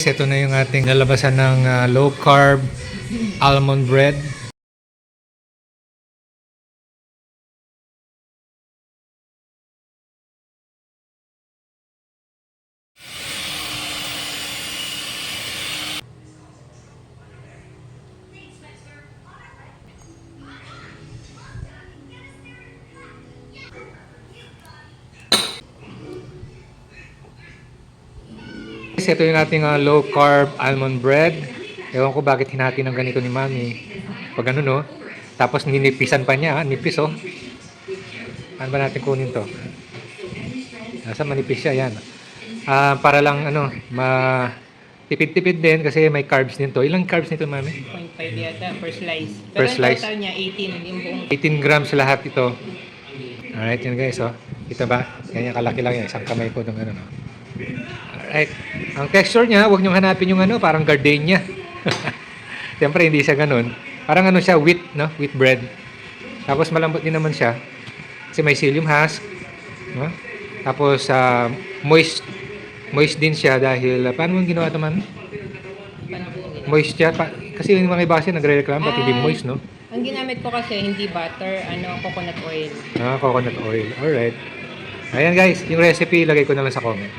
Ito na yung ating nalabasan ng low carb almond bread. Ito yung ating low carb almond bread. Ewan ko bakit hinati ng ganito ni Mami. Pag ano no. Tapos ninipisan pa niya. Nipis oh. Ano ba natin kunin to? Nasa manipis siya yan. Para lang ano, tipid-tipid din kasi may carbs din to. Ilang carbs nito, Mami? 0.5 yata per slice. Per Pero slice. total niya 18 yung buong. 18 grams lahat ito. Alright, yun guys oh. Kita ba? Ganyan kalaki lang yan. Isang kamay ko ng ano no. Alright. Ang texture niya, huwag niyong hanapin yung ano, parang gardenia. Siyempre, hindi siya ganun. Parang ano siya, wheat, no? Wheat bread. Tapos malambot din naman siya. Kasi may psyllium husk. No? Tapos, moist. Moist din siya dahil, paano mo ginawa ito, man? Moist siya. Kasi yung mga iba kasi nagre-reklamo pati hindi moist, no? Ang ginamit ko kasi hindi butter, coconut oil. Coconut oil. Alright. Ayan guys, yung recipe, lagay ko na lang sa comment.